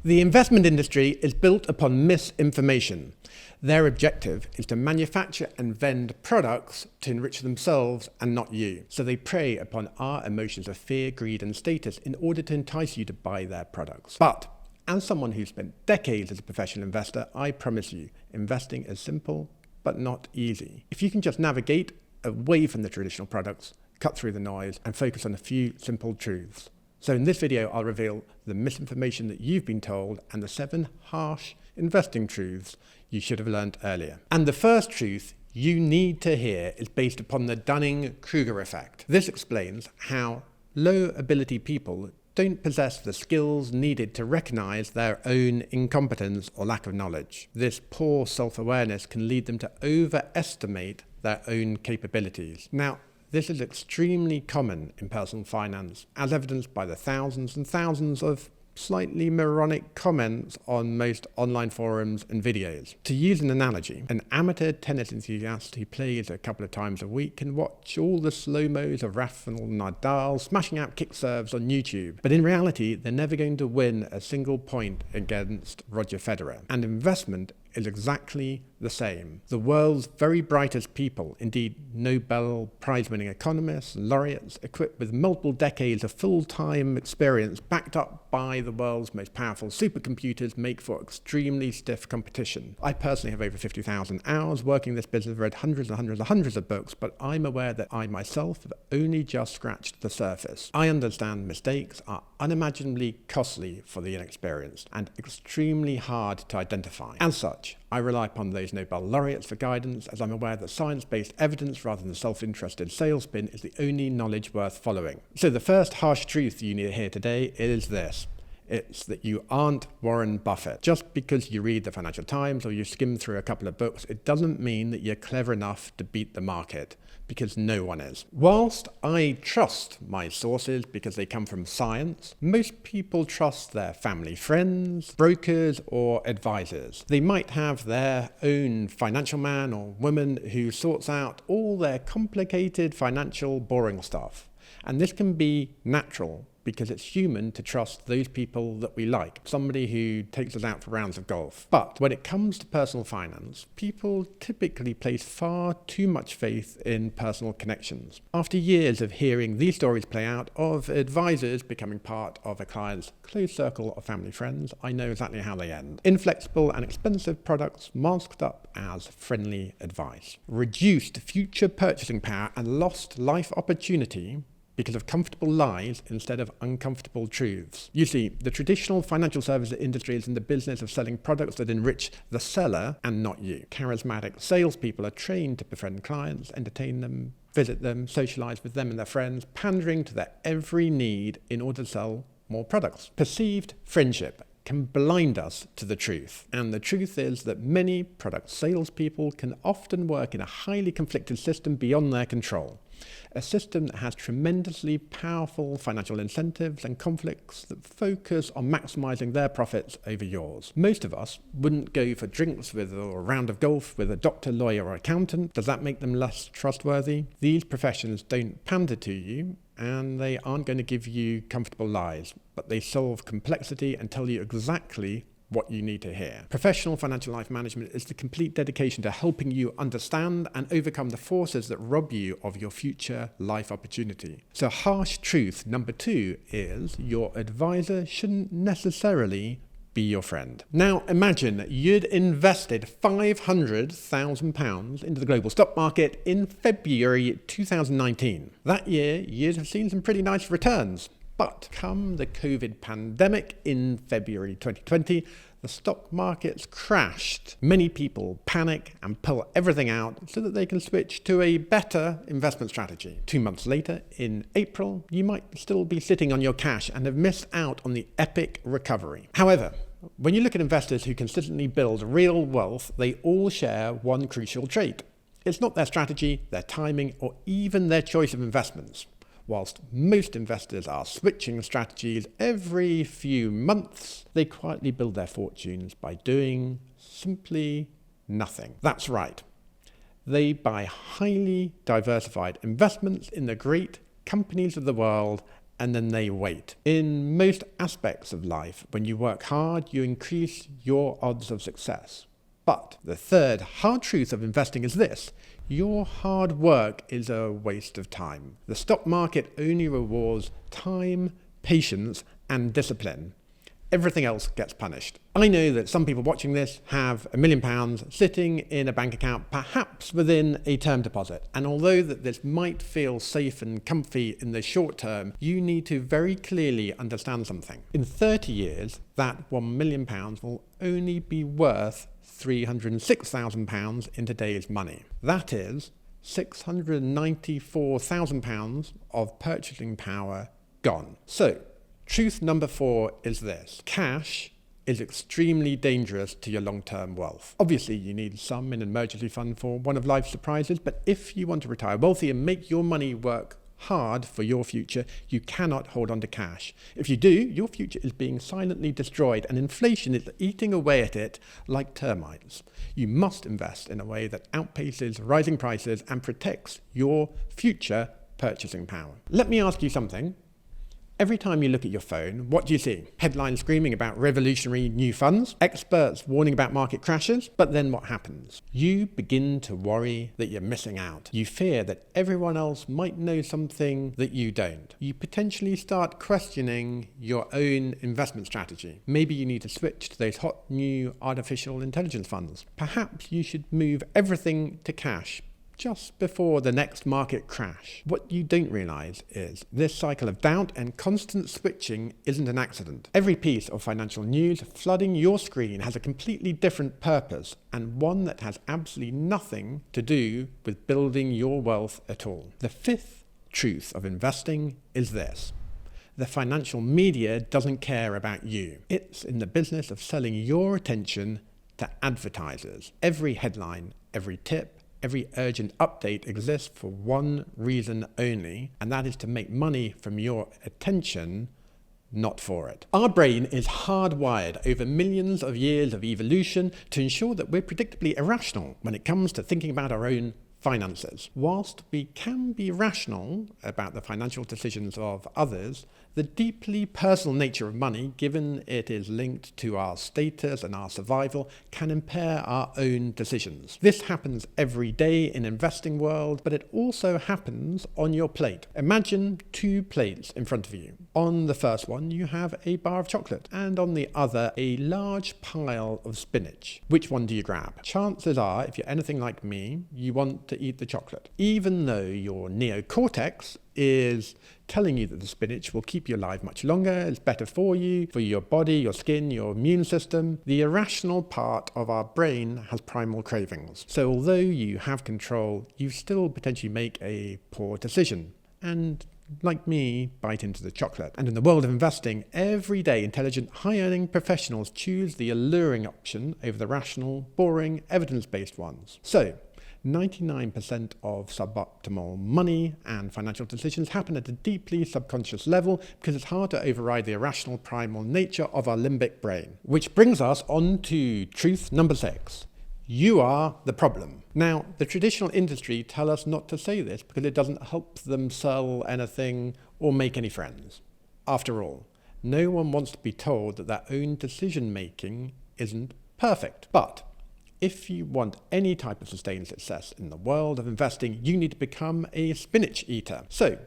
The investment industry is built upon misinformation. Their objective is to manufacture and vend products to enrich themselves and not you. So they prey upon our emotions of fear, greed, and status in order to entice you to buy their products. But as someone who's spent decades as a professional investor, I promise you, investing is simple but not easy. If you can just navigate away from the traditional products, cut through the noise, and focus on a few simple truths. So in this video, I'll reveal the misinformation that you've been told and the 7 harsh investing truths you should have learned earlier. And the first truth you need to hear is based upon the Dunning-Kruger effect. This explains how low ability people don't possess the skills needed to recognize their own incompetence or lack of knowledge. This poor self-awareness can lead them to overestimate their own capabilities. Now, this is extremely common in personal finance, as evidenced by the thousands and thousands of slightly moronic comments on most online forums and videos. To use an analogy, an amateur tennis enthusiast who plays a couple of times a week can watch all the slow-mos of Rafael Nadal smashing out kick serves on YouTube. But in reality, they're never going to win a single point against Roger Federer. And investment is exactly the same. The world's very brightest people, indeed Nobel Prize-winning economists and laureates, equipped with multiple decades of full-time experience backed up by the world's most powerful supercomputers, make for extremely stiff competition. I personally have over 50,000 hours working in this business, read hundreds and hundreds and hundreds of books, but I'm aware that I myself have only just scratched the surface. I understand mistakes are unimaginably costly for the inexperienced and extremely hard to identify. As such, I rely upon those Nobel laureates for guidance, as I'm aware that science-based evidence rather than self-interested sales spin is the only knowledge worth following. So the first harsh truth you need to hear today is this. It's that you aren't Warren Buffett. Just because you read the Financial Times or you skim through a couple of books, it doesn't mean that you're clever enough to beat the market, because no one is. Whilst I trust my sources because they come from science, most people trust their family, friends, brokers, or advisors. They might have their own financial man or woman who sorts out all their complicated financial boring stuff. And this can be natural, because it's human to trust those people that we like, somebody who takes us out for rounds of golf. But when it comes to personal finance, people typically place far too much faith in personal connections. After years of hearing these stories play out of advisors becoming part of a client's close circle of family friends, I know exactly how they end. Inflexible and expensive products masked up as friendly advice. Reduced future purchasing power and lost life opportunity because of comfortable lies instead of uncomfortable truths. You see, the traditional financial services industry is in the business of selling products that enrich the seller and not you. Charismatic salespeople are trained to befriend clients, entertain them, visit them, socialize with them and their friends, pandering to their every need in order to sell more products. Perceived friendship can blind us to the truth. And the truth is that many product salespeople can often work in a highly conflicted system beyond their control. A system that has tremendously powerful financial incentives and conflicts that focus on maximizing their profits over yours. Most of us wouldn't go for drinks with or a round of golf with a doctor, lawyer, or accountant. Does that make them less trustworthy? These professions don't pander to you, and they aren't going to give you comfortable lies, but they solve complexity and tell you exactly what you need to hear. Professional financial life management is the complete dedication to helping you understand and overcome the forces that rob you of your future life opportunity. So harsh truth number 2 is your advisor shouldn't necessarily be your friend. Now imagine you'd invested £500,000 into the global stock market in February 2019. That year, you'd have seen some pretty nice returns. But come the COVID pandemic in February 2020, the stock markets crashed. Many people panic and pull everything out so that they can switch to a better investment strategy. 2 months later, in April, you might still be sitting on your cash and have missed out on the epic recovery. However, when you look at investors who consistently build real wealth, they all share one crucial trait. It's not their strategy, their timing, or even their choice of investments. Whilst most investors are switching strategies every few months, they quietly build their fortunes by doing simply nothing. That's right. They buy highly diversified investments in the great companies of the world and then they wait. In most aspects of life, when you work hard, you increase your odds of success. But the third hard truth of investing is this: your hard work is a waste of time. The stock market only rewards time, patience, and discipline. Everything else gets punished. I know that some people watching this have £1 million sitting in a bank account, perhaps within a term deposit. And although that this might feel safe and comfy in the short term, you need to very clearly understand something. In 30 years, that £1 million will only be worth £306,000 in today's money. That is £694,000 of purchasing power gone. So, truth number 4 is this: cash is extremely dangerous to your long-term wealth. Obviously, you need some in an emergency fund for one of life's surprises, but if you want to retire wealthy and make your money work hard for your future, you cannot hold on to cash. If you do, your future is being silently destroyed and inflation is eating away at it like termites. You must invest in a way that outpaces rising prices and protects your future purchasing power. Let me ask you something. Every time you look at your phone, what do you see? Headlines screaming about revolutionary new funds, experts warning about market crashes, but then what happens? You begin to worry that you're missing out. You fear that everyone else might know something that you don't. You potentially start questioning your own investment strategy. Maybe you need to switch to those hot new artificial intelligence funds. Perhaps you should move everything to cash just before the next market crash. What you don't realize is this cycle of doubt and constant switching isn't an accident. Every piece of financial news flooding your screen has a completely different purpose, and one that has absolutely nothing to do with building your wealth at all. The fifth truth of investing is this: the financial media doesn't care about you. It's in the business of selling your attention to advertisers. Every headline, every tip, every urgent update exists for one reason only, and that is to make money from your attention, not for it. Our brain is hardwired over millions of years of evolution to ensure that we're predictably irrational when it comes to thinking about our own finances. Whilst we can be rational about the financial decisions of others, the deeply personal nature of money, given it is linked to our status and our survival, can impair our own decisions. This happens every day in investing world, but it also happens on your plate. Imagine 2 plates in front of you. On the first one, you have a bar of chocolate, and on the other, a large pile of spinach. Which one do you grab? Chances are, if you're anything like me, you want to eat the chocolate. Even though your neocortex is telling you that the spinach will keep you alive much longer, it's better for you, for your body, your skin, your immune system, the irrational part of our brain has primal cravings. So although you have control, you still potentially make a poor decision. And like me, bite into the chocolate. And in the world of investing, every day intelligent, high-earning professionals choose the alluring option over the rational, boring, evidence-based ones. So, 99% of suboptimal money and financial decisions happen at a deeply subconscious level because it's hard to override the irrational primal nature of our limbic brain. Which brings us on to truth number 6. You are the problem. Now, the traditional industry tell us not to say this because it doesn't help them sell anything or make any friends. After all, no one wants to be told that their own decision-making isn't perfect. But if you want any type of sustained success in the world of investing, you need to become a spinach eater. So,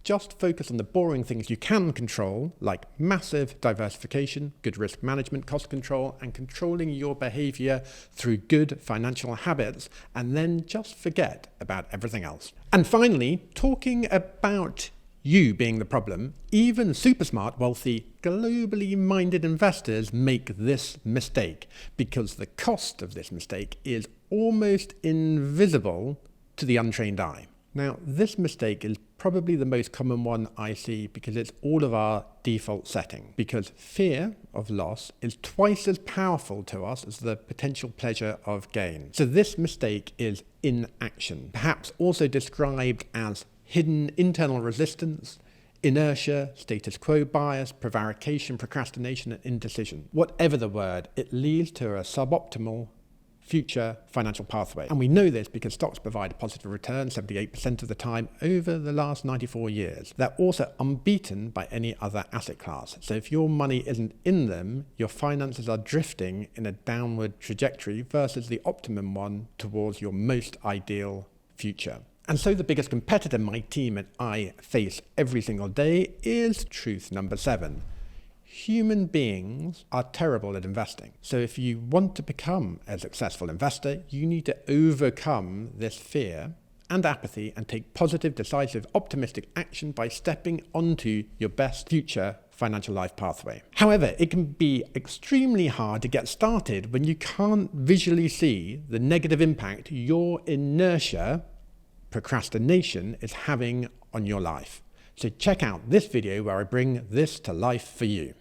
just focus on the boring things you can control, like massive diversification, good risk management, cost control, and controlling your behavior through good financial habits, and then just forget about everything else. And finally, talking about you being the problem, even super smart, wealthy, globally minded investors make this mistake because the cost of this mistake is almost invisible to the untrained eye. Now, this mistake is probably the most common one I see because it's all of our default setting, because fear of loss is twice as powerful to us as the potential pleasure of gain. So this mistake is inaction, perhaps also described as hidden internal resistance, inertia, status quo bias, prevarication, procrastination, and indecision. Whatever the word, it leads to a suboptimal future financial pathway. And we know this because stocks provide a positive return 78% of the time over the last 94 years. They're also unbeaten by any other asset class. So if your money isn't in them, your finances are drifting in a downward trajectory versus the optimum one towards your most ideal future. And so the biggest competitor my team and I face every single day is truth number 7. Human beings are terrible at investing. So if you want to become a successful investor, you need to overcome this fear and apathy and take positive, decisive, optimistic action by stepping onto your best future financial life pathway. However, it can be extremely hard to get started when you can't visually see the negative impact your inertia, procrastination, is having on your life. So check out this video where I bring this to life for you.